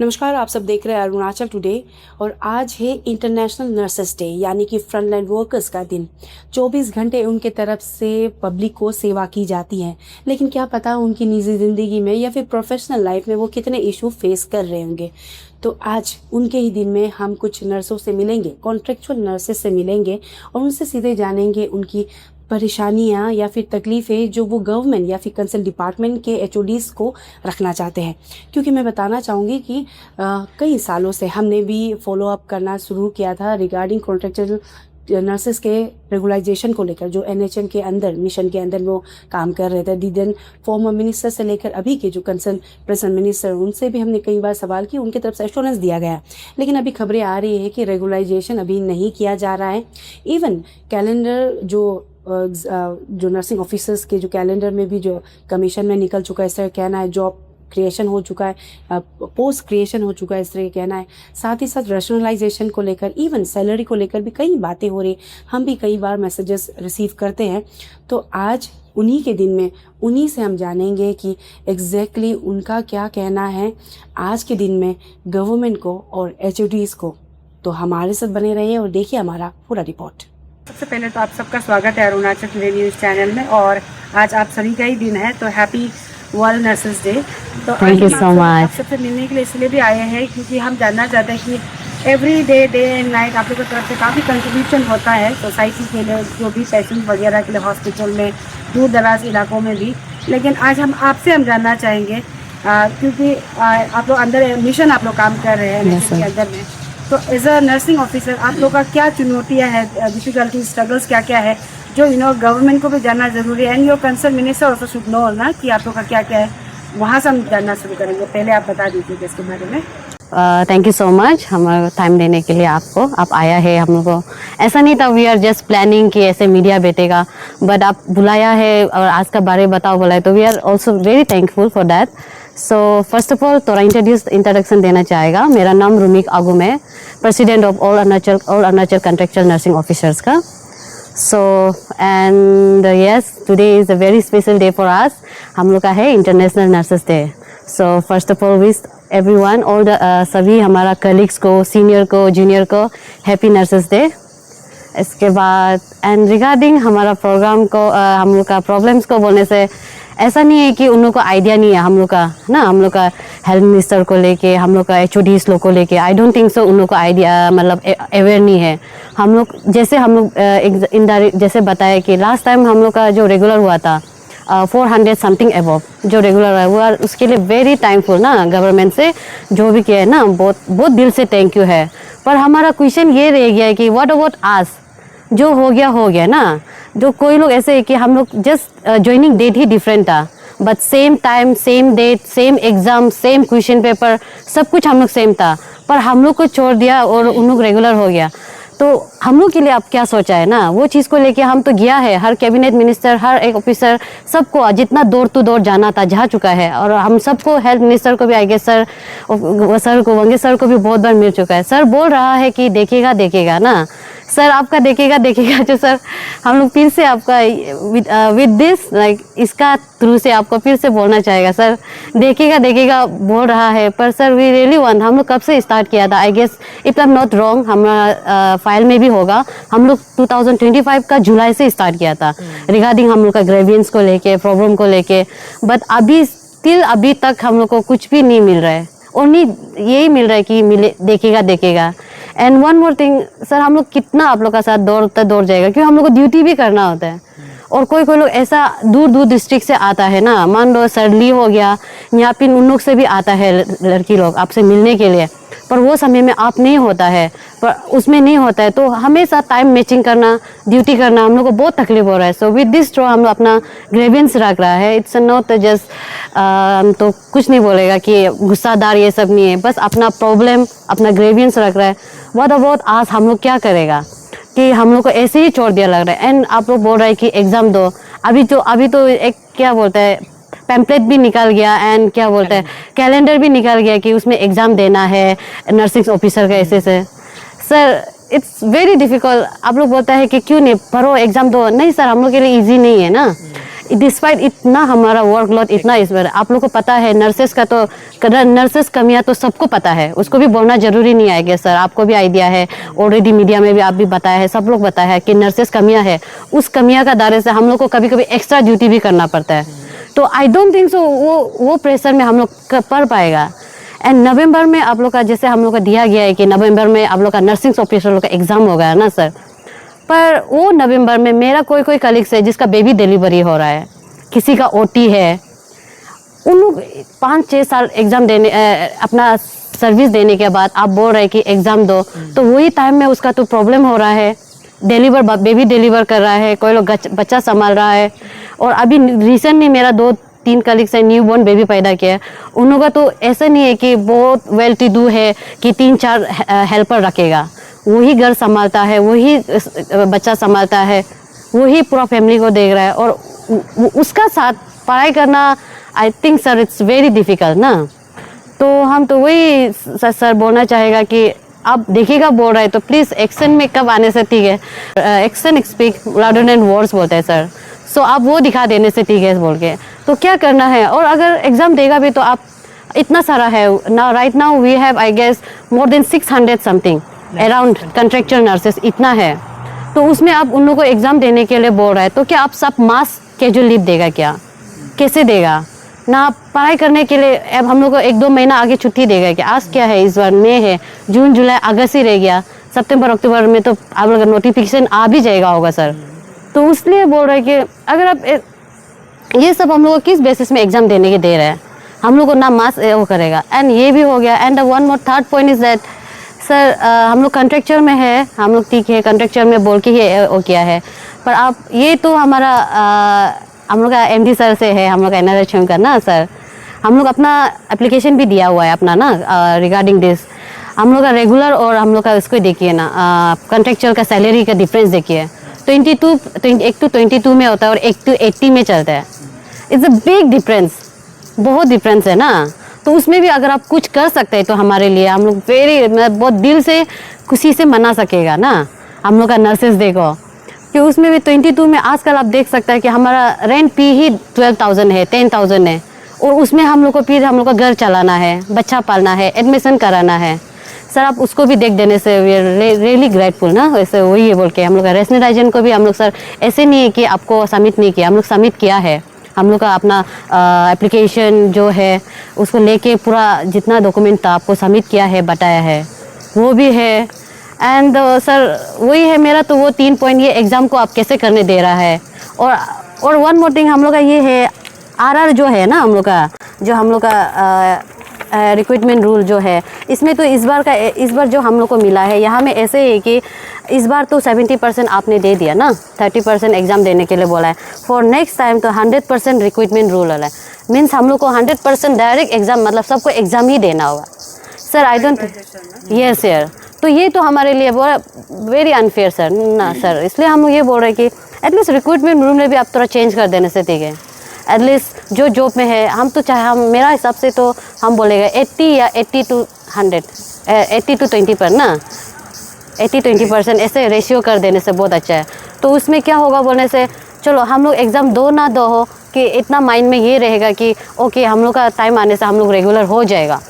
नमस्कार, आप सब देख रहे हैं अरुणाचल टुडे और आज है इंटरनेशनल नर्सेस डे यानी कि फ्रंटलाइन वर्कर्स का दिन। 24 घंटे उनके तरफ से पब्लिक को सेवा की जाती है, लेकिन क्या पता उनकी निजी ज़िंदगी में या फिर प्रोफेशनल लाइफ में वो कितने इशू फेस कर रहे होंगे। तो आज उनके ही दिन में हम कुछ नर्सों से मिलेंगे, कॉन्ट्रेक्चुअल नर्सेस से मिलेंगे और उनसे सीधे जानेंगे उनकी परेशानियाँ या फिर तकलीफ़ें जो वो गवर्नमेंट या फिर कंसर्न डिपार्टमेंट के एचओडीज़ को रखना चाहते हैं। क्योंकि मैं बताना चाहूँगी कि कई सालों से हमने भी फॉलो अप करना शुरू किया था रिगार्डिंग कॉन्ट्रेक्चुअल नर्सेस के रेगुलाइजेशन को लेकर, जो एनएचएम के अंदर मिशन के अंदर वो काम कर रहे थे। दिन फॉर्मर मिनिस्टर से लेकर अभी के जो कंसर्न प्रेजेंट मिनिस्टर, उनसे भी हमने कई बार सवाल किए, उनकी तरफ से एश्योरेंस दिया गया। लेकिन अभी खबरें आ रही है कि रेगुलाइजेशन अभी नहीं किया जा रहा है। इवन कैलेंडर जो नर्सिंग ऑफिसर्स के जो कैलेंडर में भी जो कमीशन में निकल चुका है, इस तरह कहना है। जॉब क्रिएशन हो चुका है, पोस्ट क्रिएशन हो चुका है, इस तरह कहना है। साथ ही साथ रैशनलाइजेशन को लेकर, इवन सैलरी को लेकर भी कई बातें हो रही। हम भी कई बार मैसेजेस रिसीव करते हैं। तो आज उन्हीं के दिन में उन्हीं से हम जानेंगे कि एग्जैक्टली उनका क्या कहना है आज के दिन में गवर्नमेंट को और एचओडीज़ को। तो हमारे साथ बने रहिए और देखिए हमारा पूरा रिपोर्ट। सबसे पहले तो आप सबका स्वागत है अरुणाचल टुडे न्यूज़ चैनल में, और आज आप सभी का ही दिन है, तो हैप्पी वर्ल्ड नर्सेस डे। तो थैंक यू सो मच। आप सबसे मिलने के लिए इसलिए भी आए हैं क्योंकि हम जानना चाहते हैं कि एवरी डे एंड नाइट आप लोगों की तरफ से काफ़ी कंट्रीब्यूशन होता है सोसाइटी के लिए, जो भी पेशेंट वगैरह के लिए हॉस्पिटल में, दूर दराज इलाकों में भी। लेकिन आज हम आपसे जानना चाहेंगे क्योंकि आप लोग अंदर मिशन आप लोग काम कर रहे हैं के अंदर में, तो एज अ नर्सिंग ऑफिसर आप लोग का क्या चुनौतियाँ हैं, डिफिकल्टी स्ट्रगल्स क्या क्या है, जो गवर्नमेंट को भी जानना जरूरी है। And your concern minister also should know ना कि आप लोग का क्या क्या है। वहाँ से हम जानना शुरू करेंगे। पहले आप बता दीजिए इसके बारे में। थैंक यू सो मच हमारा टाइम देने के लिए। आप आया है हम लोग को, ऐसा नहीं था वी आर जस्ट प्लानिंग कि ऐसे मीडिया बैठेगा, बट आप बुलाया है और आज का बारे बताओ बोला है, तो we are also very thankful for that. So first of all थोड़ा इंट्रोडक्शन देना चाहेगा। मेरा नाम रुमिक आगुम है, president of all Arunachal contractual nursing officers का। So and yes, today is a very special day for us. हम लोग का है international nurses day. So first of all wish everyone, all the सभी हमारा कलीग्स को, सीनियर को, जूनियर को हैप्पी नर्सेस डे। इसके बाद एंड रिगार्डिंग हमारा प्रोग्राम को हम लोग का प्रॉब्लम्स को बोलने से ऐसा नहीं है कि उन लोग को आइडिया नहीं है हम लोग का ना, हम लोग का हेल्थ मिनिस्टर को लेके, हम लोग का एचओडीज लोग को लेके, आई डोंट थिंक सो उन लोग को आइडिया मतलब अवेयर नहीं है। हम लोग जैसे बताया कि लास्ट टाइम हम लोग का जो रेगुलर हुआ था 400 समथिंग अबव जो रेगुलर है वो, उसके लिए वेरी टाइमफुल ना गवर्नमेंट से जो भी किया है ना, बहुत दिल से थैंक यू है। पर हमारा क्वेश्चन ये रह गया है कि व्हाट अबाउट आस, जो हो गया ना। जो कोई लोग ऐसे है कि हम लोग जस्ट ज्वाइनिंग डेट ही डिफरेंट था, but same time, same date, same exam, same question paper, सब कुछ हम लोग सेम था, पर हम लोग को छोड़ दिया और उन लोग रेगुलर हो गया। तो हम लोग के लिए आप क्या सोचा है ना, वो चीज़ को लेके हम तो गया है, हर कैबिनेट मिनिस्टर, हर एक ऑफिसर, सबको जितना डोर टू डोर जाना था जा चुका है। और हम सबको, हेल्थ मिनिस्टर को भी आई गेस सर को, वंगे सर को भी बहुत बार मिल चुका है। सर बोल रहा है कि देखेगा ना सर, आपका देखेगा जो सर हम लोग फिर से आपका विद दिस लाइक इसका थ्रू से आपको फिर से बोलना चाहेगा। सर देखेगा बोल रहा है, पर सर वी रियली वांट, हम लोग कब से स्टार्ट किया था, I guess if I am not wrong, हमारा फाइल में भी होगा, हम लोग 2025 का जुलाई से स्टार्ट किया था रिगार्डिंग हम लोग का ग्रेवियंस को लेके, प्रॉब्लम को लेके। बट अभी तक हम लोग को कुछ भी नहीं मिल रहा है, ओनली यही मिल रहा है कि देखेगा। And one more thing sir, हम लोग कितना आप लोग का साथ दौड़ जाएगा, क्योंकि हम लोग को ड्यूटी भी करना होता है। और कोई लोग ऐसा दूर डिस्ट्रिक्ट से आता है ना, मान लो सरली हो गया, यहाँ पे उन लोग से भी आता है लड़की लोग आपसे मिलने के लिए, पर वो समय में आप नहीं होता है, पर उसमें नहीं होता है, तो हमेशा टाइम मैचिंग करना, ड्यूटी करना हम लोग को बहुत तकलीफ हो रहा है। सो विद दिस हम लोग अपना ग्रेवियंस रख रहा है। इट्स नॉट जस्ट तो कुछ नहीं बोलेगा कि गुस्सादार ये सब नहीं है, बस अपना प्रॉब्लम, अपना ग्रेवियंस रख रहा है। व्हाट अबाउट आज हम लोग क्या करेगा कि हम लोग को ऐसे ही छोड़ दिया लग रहा है। एंड आप लोग बोल रहे हैं कि एग्जाम दो, अभी तो एक क्या बोलते हैं पैम्पलेट भी निकल गया, एंड क्या बोलते हैं कैलेंडर भी निकल गया कि उसमें एग्जाम देना है नर्सिंग ऑफिसर का ऐसे से। Sir it's very difficult. आप लोग बोलते हैं कि क्यों नहीं पढ़ो, एग्जाम दो, नहीं सर हम लोग के लिए इजी नहीं है ना। डिस्पाइट इतना हमारा वर्कलोड इतना इस बार आप लोग को पता है नर्सेस का तो नर्सेस कमियां तो सबको पता है, उसको भी बोलना जरूरी नहीं आएगा सर, आपको भी आइडिया है, ऑलरेडी मीडिया में भी आप भी बताया है, सब लोग बताया है कि नर्सेस कमियां है, उस कमियां का दायरे से हम लोग को कभी कभी एक्स्ट्रा ड्यूटी भी करना पड़ता है। तो आई डोंट थिंक सो वो प्रेशर में हम लोग पढ़ पाएगा। एंड नवंबर में आप लोग का जैसे हम लोग का दिया गया है कि नवंबर में आप लोग का नर्सिंग ऑफिसर लोग का एग्जाम हो गया ना सर, पर वो नवंबर में मेरा कोई कलीग्स है जिसका बेबी डिलीवरी हो रहा है, किसी का ओटी है, उन लोग 5-6 साल एग्जाम देने अपना सर्विस देने के बाद आप बोल रहे हैं कि एग्जाम दो, तो वही टाइम में उसका तो प्रॉब्लम हो रहा है, बेबी डिलीवर कर रहा है, कोई लोग बच्चा संभाल रहा है। और अभी रिसेंटली मेरा 2-3 कलीग्स है न्यू बॉर्न बेबी पैदा किया है, उन लोगों का तो ऐसा नहीं है कि बहुत वेल टू डू है कि 3-4 हेल्पर रखेगा, वही घर संभालता है, वही बच्चा संभालता है, वही पूरा फैमिली को देख रहा है, और उसका साथ पढ़ाई करना I think sir it's very difficult ना। तो हम तो वही सर बोलना चाहेगा कि आप देखिएगा बोल रहे हैं तो प्लीज़ एक्शन में कब आने से ठीक है, action speak louder than words बोलते हैं सर, सो आप वो दिखा देने से ठीक है बोल के तो क्या करना है। और अगर एग्ज़ाम देगा भी तो आप इतना सारा है ना, right now we have I guess more than 600 something around contractual nurses इतना है, तो उसमें आप उन लोगों को एग्ज़ाम देने के लिए बोल रहे हैं, तो क्या आप सब मास कैजुअल लीव देगा क्या, कैसे देगा ना, पढ़ाई करने के लिए अब हम लोग को 1-2 महीना आगे छुट्टी देगा क्या। आज क्या है, इस बार मई है, जून जुलाई अगस्त ही रह गया, सितंबर अक्टूबर में तो आप लोग का नोटिफिकेशन आ भी जाएगा होगा सर। तो इसलिए बोल रहे हैं कि अगर आप ये सब हम लोग को किस बेसिस में एग्जाम देने के दे रहे हैं, हम लोग को ना मास वो करेगा। एंड ये भी हो गया। And one more third point is that sir हम लोग कॉन्ट्रेक्चर में है, हम लोग ठीक है कॉन्ट्रेक्चर में बोल के ही वो किया है, पर आप ये तो हमारा हम लोग का एमडी सर से है, हम लोग का एनआरएचएम का ना सर, हम लोग अपना एप्लीकेशन भी दिया हुआ है अपना ना रिगार्डिंग दिस, हम लोग का रेगुलर और हम लोग का इसको देखिए ना कॉन्ट्रेक्चुअल का सैलरी का डिफरेंस देखिए, 1 to 22 में होता है और 1 to 80 में चलता है। इट्स अ बिग डिफरेंस, बहुत डिफरेंस है ना। तो उसमें भी अगर आप कुछ कर सकते हैं तो हमारे लिए हम लोग बहुत दिल से खुशी से मना सकेगा ना। हम लोग का नर्सेस देखो कि उसमें भी 22 में आजकल आप देख सकते हैं कि हमारा रेंट फी ही 12,000 है, 10,000 है, और उसमें हम लोग को फिर हम लोग का घर चलाना है, बच्चा पालना है, एडमिशन कराना है। सर आप उसको भी देख देने से वी आर रियली ग्रेटफुल ना। वैसे वही है बोल के हम लोग का रेशनलाइजेशन को भी हम लोग सर ऐसे नहीं है कि आपको सबमिट नहीं किया, हम लोग सबमिट किया है। हम लोग का अपना एप्लीकेशन जो है उसको लेके पूरा जितना डॉक्यूमेंट था आपको सबमिट किया है, बताया है, वो भी है। एंड सर वही है मेरा तो वो 3 पॉइंट, ये एग्ज़ाम को आप कैसे करने दे रहा है। और वन मोर थिंग हम लोग का ये है आरआर जो है ना, हम लोग का जो हम लोग का रिक्रूटमेंट रूल जो है, इसमें तो इस बार जो हम लोग को मिला है यहाँ में ऐसे है कि इस बार तो 70% आपने दे दिया ना, 30% एग्ज़ाम देने के लिए बोला है। फॉर नेक्स्ट टाइम तो 100% रिक्रूटमेंट रूल वाला है, मीन्स हम लोग को 100% डायरेक्ट एग्ज़ाम, मतलब सबको एग्ज़ाम ही देना होगा sir. I don't yes sir, तो ये तो हमारे लिए वेरी अनफेयर सर ना सर। इसलिए हम ये बोल रहे हैं कि एटलीस्ट रिक्रूटमेंट रूल में भी आप थोड़ा चेंज कर देने से ठीक है। एटलीस्ट जो जॉब में है हम तो चाहे हम मेरा हिसाब से तो हम बोलेगा 80 या 80 to 100, 80 to 20 पर ना, 80-20% ऐसे रेशियो कर देने से बहुत अच्छा है। तो उसमें क्या होगा बोलने से, चलो हम लोग एग्ज़ाम दो ना दो हो कि इतना माइंड में ये रहेगा कि ओके हम लोग का टाइम आने से हम लोग रेगुलर हो जाएगा,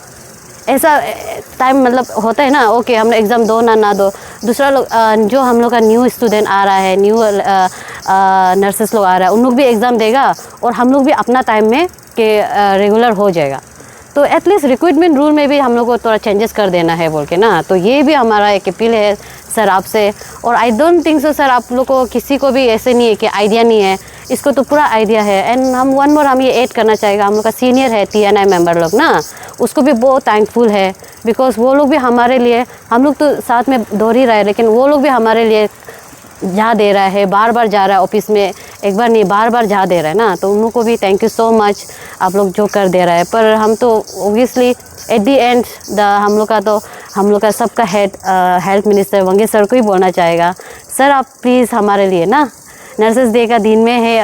ऐसा टाइम मतलब होता है ना। ओके हम लोग एग्ज़ाम दो ना दो, दूसरा लोग जो हम लोग का न्यू स्टूडेंट आ रहा है, न्यू नर्सेस लोग आ रहा है, उन लोग भी एग्ज़ाम देगा और हम लोग भी अपना टाइम में कि रेगुलर हो जाएगा। तो एटलीस्ट रिक्रूटमेंट रूल में भी हम लोग को थोड़ा चेंजेस कर देना है बोल के ना। तो ये भी हमारा एक अपील है सर आपसे। और I don't think so sir आप लोग को किसी को भी ऐसे नहीं है कि आइडिया नहीं है, इसको तो पूरा आइडिया है। एंड हम वन मोर हम ये ऐड करना चाहेगा, हम लोग का सीनियर है TNI मेंबर लोग ना, उसको भी बहुत थैंकफुल है बिकॉज वो लोग भी हमारे लिए, हम लोग तो साथ में दौड़ ही रहे लेकिन वो लोग भी हमारे लिए जा दे रहा है, बार बार जा रहा है ऑफिस में, एक बार नहीं बार बार जा दे रहा है ना। तो उन लोग को भी थैंक यू सो मच, आप लोग जो कर दे रहा है। पर हम तो ओबियसली एट दी एंड हम लोग का सबका हेड हेल्थ मिनिस्टर वंगे सर को ही बोलना चाहेगा, सर आप प्लीज़ हमारे लिए ना नर्सेस डे का दिन में है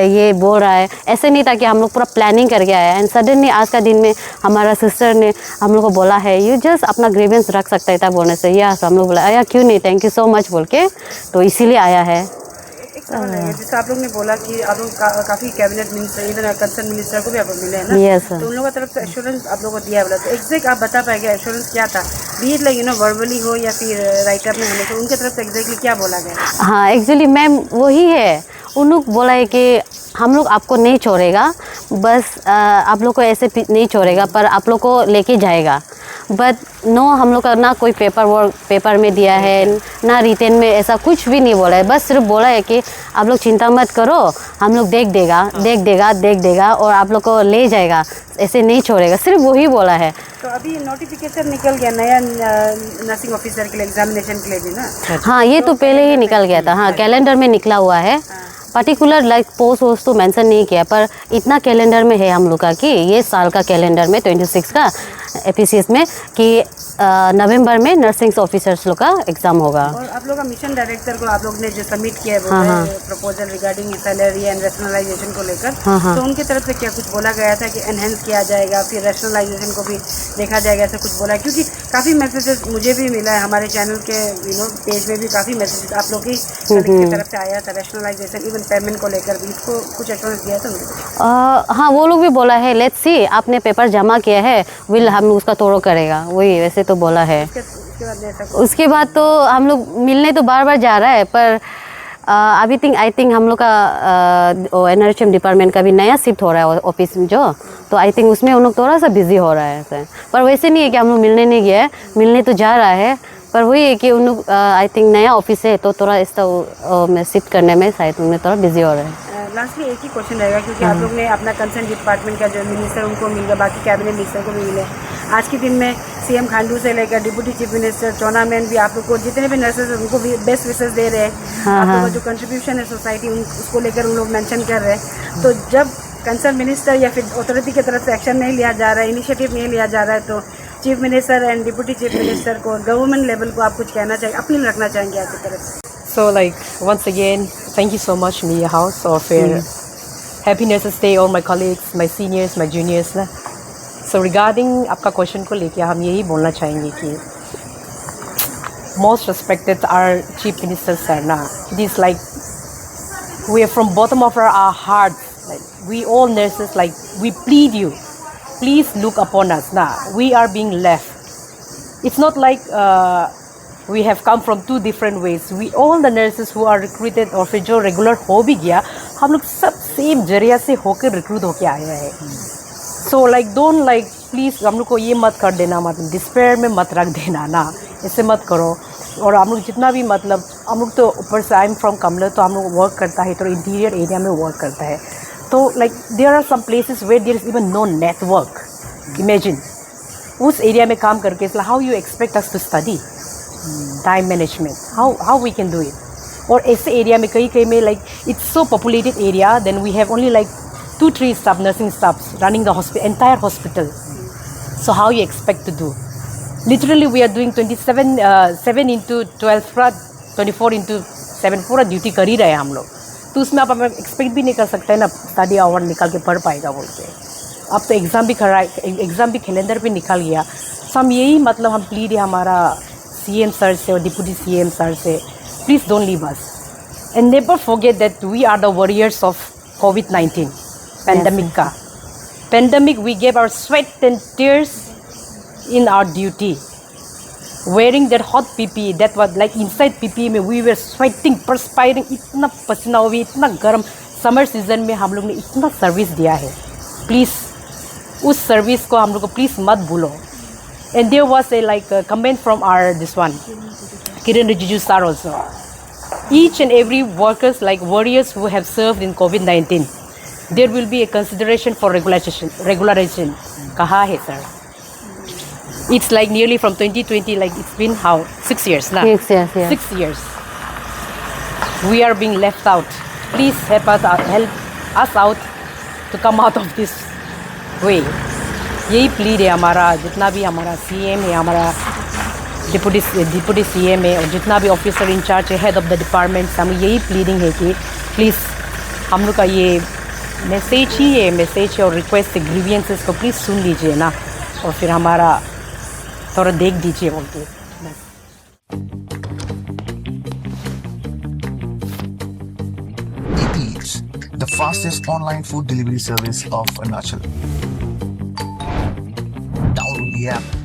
ये बोल रहा है, ऐसे नहीं था कि हम लोग पूरा प्लानिंग करके आया है एंड सडनली आज का दिन में हमारा सिस्टर ने हम लोग को बोला है यू जस्ट अपना ग्रीवेंस रख सकता था बोलने से, या हम लोग बोला या क्यों नहीं, थैंक यू सो मच बोल के, तो इसीलिए आया है। एक जैसे आप लोग ने बोला कि आप लोग काफ़ी cabinet minister even concern minister को भी आप लोग मिले हैं ना, यस सर। तो उन लोगों की तरफ से एश्योरेंस आप लोगों को दिया बोला, तो एग्जैक्ट आप बता पाएंगे एश्योरेंस क्या था, बी इट लाइक वर्बली हो या फिर राइटअप में होने, तो उनकी तरफ से एग्जैक्टली क्या बोला गया? हाँ एक्चुअली मैम वही है, उन लोग बोला है कि हम लोग आपको नहीं छोड़ेगा, बस आप लोग को ऐसे नहीं छोड़ेगा पर आप लोग को लेके जाएगा। बट नो, हम लोग का ना कोई पेपर में दिया है ना रिटेन में, ऐसा कुछ भी नहीं बोला है। बस सिर्फ बोला है कि आप लोग चिंता मत करो, हम लोग देख देगा और आप लोग को ले जाएगा, ऐसे नहीं छोड़ेगा, सिर्फ वही बोला है। तो अभी नोटिफिकेशन निकल गया नया नर्सिंग ऑफिसर के लिए एग्जामिनेशन के लिए भी ना? हाँ ये तो पहले ही निकल गया था, हाँ कैलेंडर में निकला हुआ है। पर्टिकुलर लाइक पोस्ट तो मेंशन नहीं किया, पर इतना कैलेंडर में है हम लोग का कि ये साल का कैलेंडर में 26 का एपीसीएस में कि नवंबर में नर्सिंग ऑफिसर्स लोग का एग्जाम होगा। और आप लोग का मिशन डायरेक्टर को आप लोग ने जो सबमिट किया है proposal regarding salary and rationalisation को लेकर, तो उनकी तरफ से क्या कुछ बोला गया था कि एनहेंस किया जाएगा, फिर रैशनलाइजेशन को भी देखा जाएगा, ऐसा कुछ बोला? क्योंकि काफ़ी मैसेजेस मुझे भी मिला है, हमारे चैनल के पेज में भी काफ़ी मैसेजेस आप लोग की तरफ से आया था रैशनलाइजेशन इवन पेमेंट को लेकर भी, इसको कुछ एश्योरेंस दिया था? हाँ वो लोग भी बोला है लेट्स सी, आपने पेपर जमा किया है, विल हम उसका तोड़ो करेगा, वही वैसे तो बोला है। उसके बाद तो हम लोग मिलने तो बार बार जा रहा है, पर अभी आई थिंक हम लोग का एनआरएचएम डिपार्टमेंट का भी नया शिफ्ट हो रहा है ऑफिस में जो, तो आई थिंक उसमें उन लोग थोड़ा सा बिजी हो रहा है सर। पर वैसे नहीं है कि हम लोग मिलने नहीं गए, मिलने तो जा रहा है, पर वही है कि उन लोग आई थिंक नया ऑफिस है तो थोड़ा इस में शिफ्ट करने में शायद उनमें थोड़ा बिजी हो रहा है। लास्टली एक ही क्वेश्चन रहेगा, क्योंकि आप लोग ने अपना कंसर्न डिपार्टमेंट का जो मिनिस्टर उनको मिल गया, बाकी कैबिनेट मिनिस्टर को भी मिले। आज के दिन में सीएम खांडू से लेकर डिप्टी चीफ मिनिस्टर चौना मैन भी आप लोग को जितने भी नर्सेज उनको भी बेस्ट विशेष दे रहे हैं। आप लोगों का जो कंट्रीब्यूशन है सोसाइटी उसको लेकर उन लोग मेंशन कर रहे हैं। तो जब कंसर्न मिनिस्टर या फिर अथॉरिटी की तरफ से एक्शन नहीं लिया जा रहा है, इनिशिएटिव नहीं लिया जा रहा है, तो chief minister and deputy chief minister को गवर्नमेंट लेवल को आप कुछ कहना चाहिए, अपील रखना चाहेंगे आपकी तरफ से? So like once again, thank you so much Media House for Happy Nurses Day, all my colleagues, my seniors, my juniors ना। So regarding आपका क्वेश्चन को लेके हम यही बोलना चाहेंगे कि most respected our Chief Minister sir ना, it is like we are from bottom of our heart, like we all nurses, like we plead you, please look upon us ना, we are being left. It's not like we have come from two different ways. We all the nurses who are recruited और फिर जो regular हो भी गया, हम लोग सब सेम जरिया से होकर रिक्रूट होके आए हैं। So like don't like please हम लोग को ये मत कर देना, मतलब डिस्पेयर में मत रख देना ना, ऐसे मत करो। और हम लोग जितना भी मतलब हम लोग तो ऊपर से आई एम फ्रॉम कमला, तो हम लोग वर्क करता है तो इंटीरियर एरिया में वर्क करता है, तो like there are some places where there is even no network. Imagine उस एरिया में काम करके how you expect us to study time management, how we can do it. और ऐसे एरिया में कई में like it's so populated area, then we have only like 2-3 staff, nursing staffs running the entire hospital. So how you expect to do? Literally we are doing 7 into 12 पूरा 24 into 7 पूरा duty कर ही रहे हैं हम लोग, तो उसमें आप एक्सपेक्ट भी नहीं कर सकते हैं ना स्टडी आवर निकाल के पढ़ पाएगा बोल के। अब तो एग्ज़ाम भी एग्ज़ाम भी कैलेंडर पे निकल गया। तो हम यही मतलब हम प्लीड है हमारा सीएम सर से और डिप्टी सीएम सर से, please don't leave us and never forget that we are the warriors of COVID-19 pandemic ka. Pandemic, we gave our sweat and tears in our duty, wearing that hot PPE, that was like inside PPE में we were sweating, perspiring, इतना पसीना हुआ, इतना गर्म summer season में हम लोग ने इतना सर्विस दिया है। प्लीज़ उस सर्विस को हम लोग को प्लीज़ मत भूलो। And there was a like a comment from our this one Kiren Rijiju sir also. Each and every workers like warriors who have served in COVID-19, there will be a consideration for regularization. कहा है sir? It's like nearly from 2020, like it's been how 6 years now. 6 years, yeah. 6 years. We are being left out. Please help us out to come out of this way. यही plead है हमारा, जितना भी हमारा CM है, हमारा deputy CM है और जितना भी ऑफिसर इंचार्ज है, हेड ऑफ द डिपार्टमेंट, हम यही प्लीडिंग है कि प्लीज़ हम लोग का ये मैसेज ही है, मैसेज और रिक्वेस्ट ग्रीवियंसेस को प्लीज़ सुन लीजिए ना, और फिर हमारा थोड़ा देख दीजिए बोलते। Foods, the fastest online food delivery service of Arunachal. Download the app